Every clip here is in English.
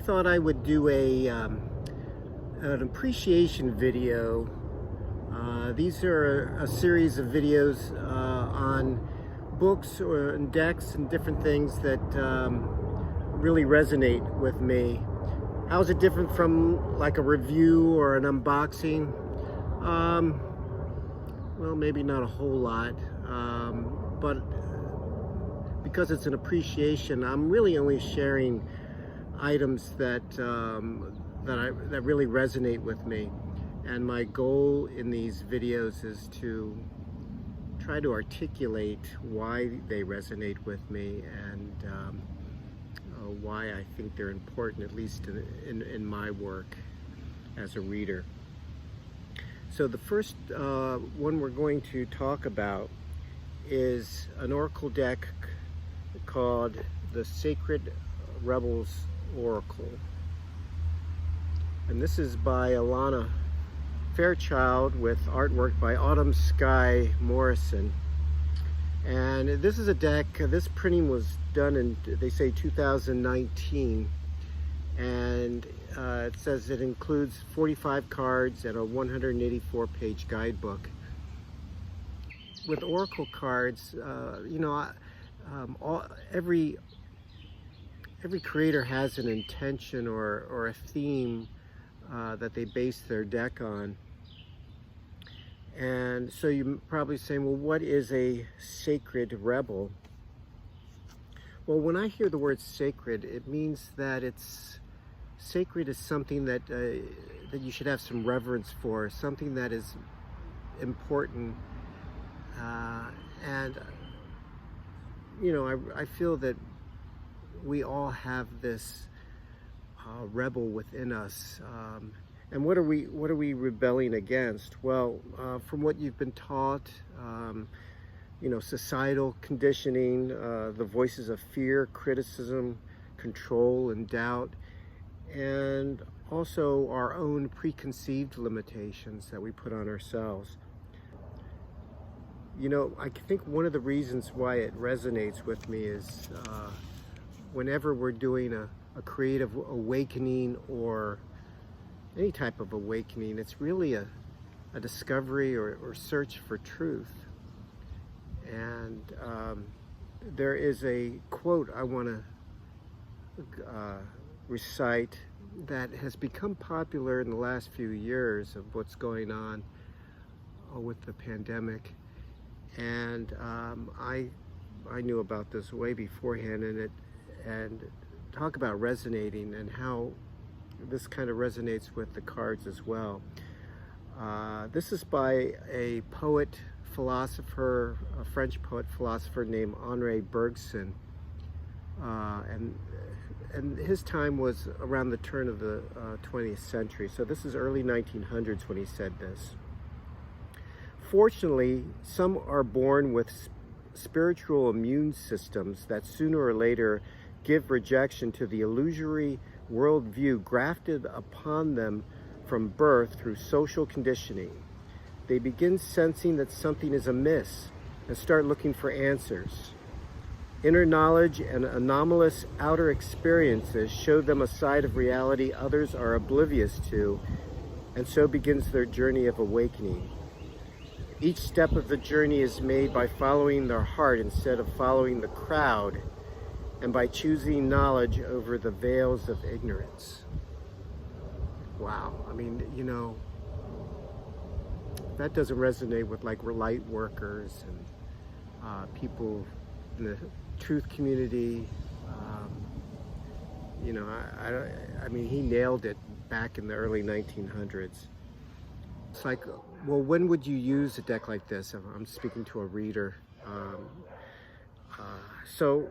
thought I would do an appreciation video. These are a series of videos on books or decks and different things that really resonate with me. How is it different from like a review or an unboxing? Well, maybe not a whole lot, but because it's an appreciation, I'm really only sharing items that that really resonate with me. And my goal in these videos is to try to articulate why they resonate with me and why I think they're important, at least in my work as a reader. So the first one we're going to talk about is an oracle deck called the Sacred Rebels Oracle. And this is by Alana Fairchild with artwork by Autumn Sky Morrison. And this is a deck, this printing was done in, they say, 2019. And it says it includes 45 cards and a 184-page guidebook. With oracle cards, you know, every creator has an intention or a theme that they base their deck on. And so you're probably saying, well, what is a sacred rebel? Well, when I hear the word sacred, it means that it's sacred is something that that you should have some reverence for, something that is important. And you know, I feel that we all have this rebel within us. And what are we rebelling against? Well, from what you've been taught, you know, societal conditioning, the voices of fear, criticism, control, and doubt, and also our own preconceived limitations that we put on ourselves. You know, I think one of the reasons why it resonates with me is whenever we're doing a creative awakening or any type of awakening, it's really a discovery or search for truth. And there is a quote I want to recite that has become popular in the last few years of what's going on with the pandemic. And I knew about this way beforehand, and talk about resonating and how this kind of resonates with the cards as well. This is by a poet, philosopher, a French poet, philosopher named Henri Bergson. And his time was around the turn of the 20th century. So this is early 1900s when he said this. Fortunately, some are born with spiritual immune systems that sooner or later give rejection to the illusory worldview grafted upon them from birth through social conditioning. They begin sensing that something is amiss and start looking for answers. Inner knowledge and anomalous outer experiences show them a side of reality others are oblivious to, and so begins their journey of awakening. Each step of the journey is made by following their heart instead of following the crowd, and by choosing knowledge over the veils of ignorance. Wow, I mean, you know, that doesn't resonate with like light workers and people in the truth community. You know, I mean, he nailed it back in the early 1900s. It's like, well, when would you use a deck like this? I'm speaking to a reader. So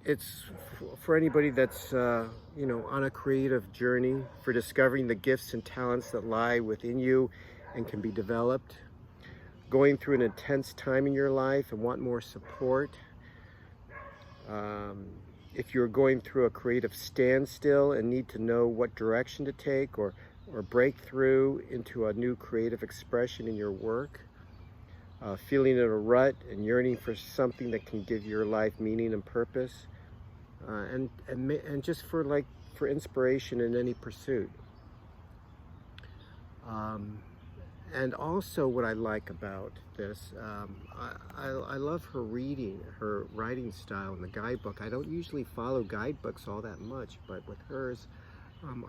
it's for anybody that's, you know, on a creative journey for discovering the gifts and talents that lie within you and can be developed, going through an intense time in your life and want more support. If you're going through a creative standstill and need to know what direction to take or break through into a new creative expression in your work, feeling in a rut and yearning for something that can give your life meaning and purpose, and just for inspiration in any pursuit. And also, what I like about this, I love her writing style in the guidebook. I don't usually follow guidebooks all that much, but with hers,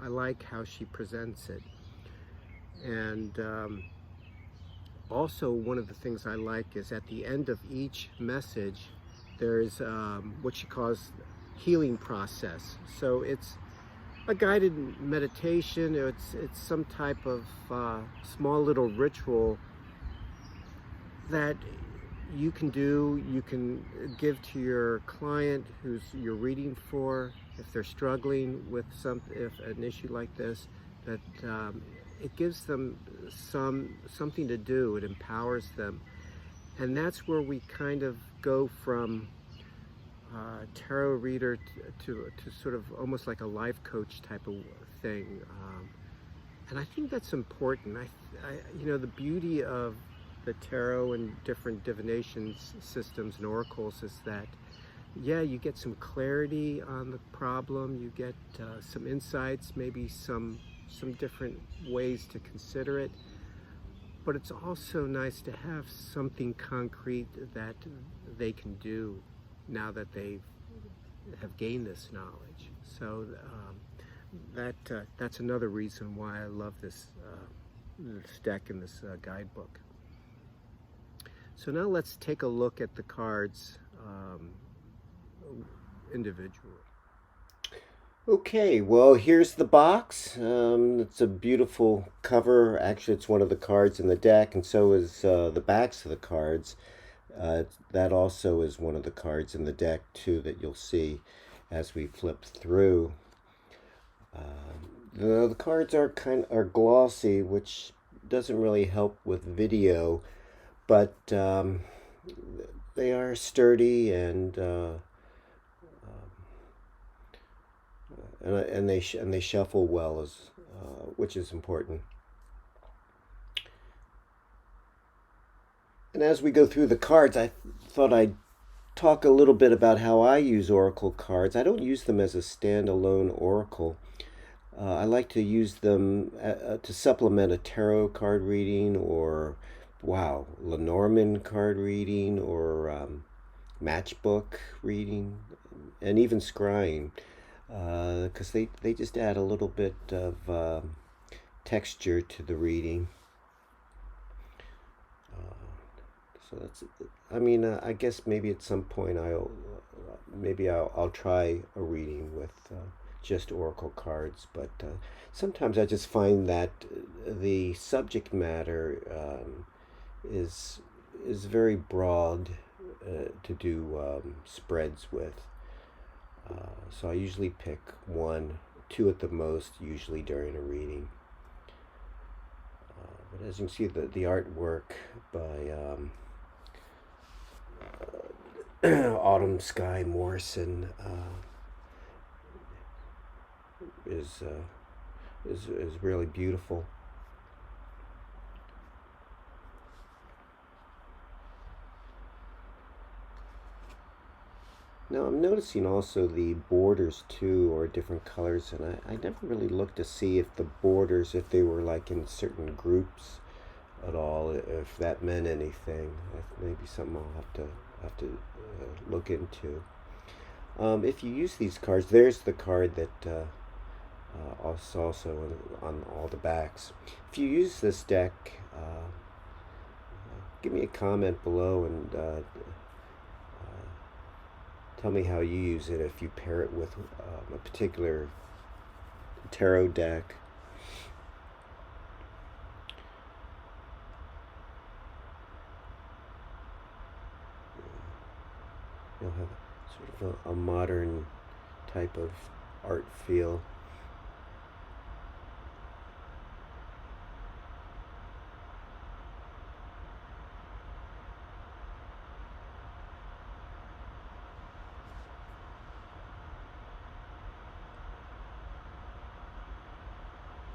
I like how she presents it. And also, one of the things I like is at the end of each message, there's what she calls healing process. So it's a guided meditation. It's some type of small little ritual that you can do. You can give to your client who's you're reading for, if they're struggling with an issue like this, that it gives them something to do. It empowers them, and that's where we kind of go from tarot reader to sort of almost like a life coach type of thing, and I think that's important. The beauty of the tarot and different divination systems and oracles is that, yeah, you get some clarity on the problem, you get some insights, maybe some different ways to consider it, but it's also nice to have something concrete that they can do now that they have gained this knowledge. So that's another reason why I love this deck and this guidebook. So now let's take a look at the cards individually. Okay, well, here's the box. It's a beautiful cover. Actually, it's one of the cards in the deck, and so is the backs of the cards. That also is one of the cards in the deck too that you'll see as we flip through. The cards are glossy, which doesn't really help with video, but they are sturdy and they shuffle well, which is important. And as we go through the cards, I thought I'd talk a little bit about how I use oracle cards. I don't use them as a standalone oracle. I like to use them to supplement a tarot card reading, or, Lenormand card reading, or matchbook reading, and even scrying, because they just add a little bit of texture to the reading. So that's, I guess maybe at some point I'll try a reading with just oracle cards, but sometimes I just find that the subject matter is very broad to do spreads with. So I usually pick 1, 2 at the most, usually during a reading. But as you can see, the artwork by Autumn Sky Morrison is really beautiful. Now I'm noticing also the borders too are different colors, and I never really looked to see if the borders, if they were like in certain groups at all, if that meant anything. That's maybe something I'll have to look into. If you use these cards, there's the card that also on all the backs. If you use this deck, give me a comment below and tell me how you use it, if you pair it with a particular tarot deck. You'll have sort of a modern type of art feel.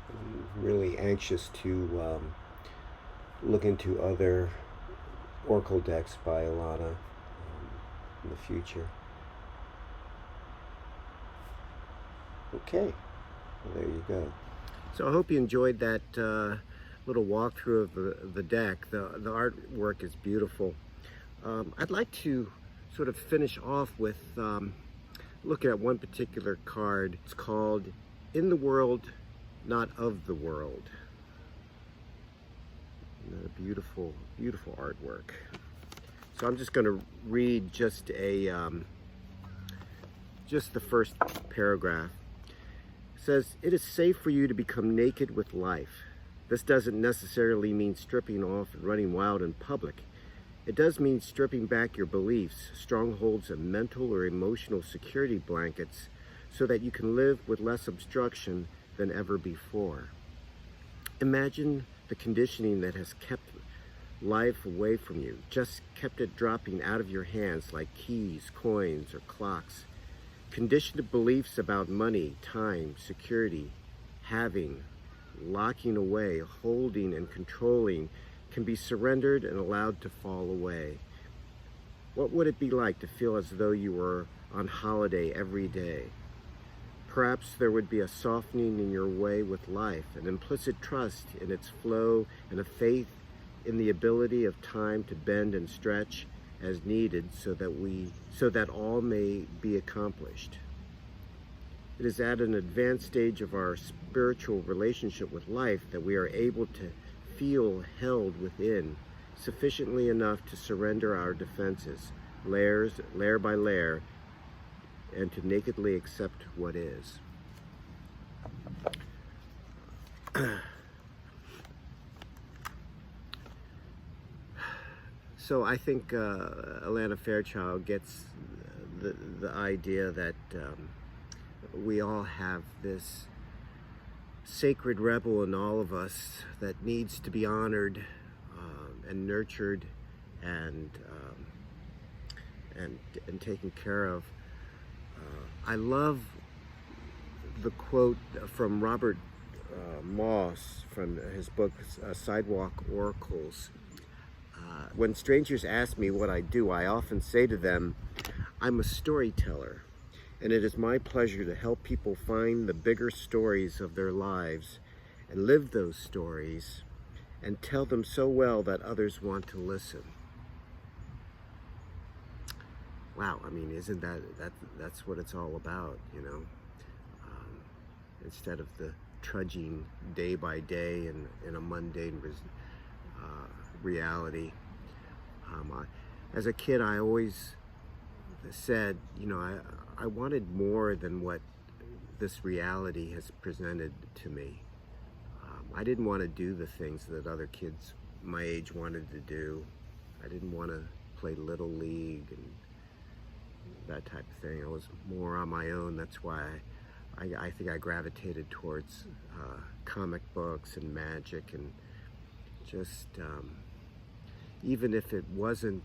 I'm really anxious to look into other oracle decks by Alana in the future. Okay, well, there you go. So I hope you enjoyed that little walkthrough of the deck. The artwork is beautiful. I'd like to sort of finish off with looking at one particular card. It's called In the World, Not of the World. Beautiful, beautiful artwork. So I'm just going to read just the first paragraph. It says, "It is safe for you to become naked with life. This doesn't necessarily mean stripping off and running wild in public. It does mean stripping back your beliefs, strongholds, and mental or emotional security blankets so that you can live with less obstruction than ever before. Imagine the conditioning that has kept life away from you, just kept it dropping out of your hands like keys, coins, or clocks. Conditioned beliefs about money, time, security, having, locking away, holding, and controlling can be surrendered and allowed to fall away. What would it be like to feel as though you were on holiday every day? Perhaps there would be a softening in your way with life, an implicit trust in its flow, and a faith in the ability of time to bend and stretch as needed so that all may be accomplished. It is at an advanced stage of our spiritual relationship with life that we are able to feel held within sufficiently enough to surrender our defenses, layer by layer, and to nakedly accept what is." So I think Alana Fairchild gets the idea that we all have this sacred rebel in all of us that needs to be honored and nurtured and taken care of. I love the quote from Robert Moss from his book Sidewalk Oracles. When strangers ask me what I do, I often say to them, "I'm a storyteller, and it is my pleasure to help people find the bigger stories of their lives and live those stories and tell them so well that others want to listen." Wow, I mean, isn't that's what it's all about, you know? Instead of the trudging day by day in a mundane reality. As a kid, I always said, you know, I wanted more than what this reality has presented to me. I didn't want to do the things that other kids my age wanted to do. I didn't want to play Little League and that type of thing. I was more on my own. That's why I think I gravitated towards comic books and magic, and just even if it wasn't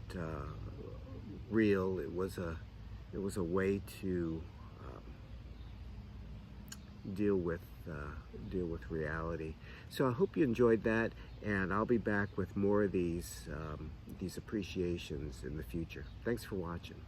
real, it was a way to deal with reality. So I hope you enjoyed that, and I'll be back with more of these appreciations in the future. Thanks for watching.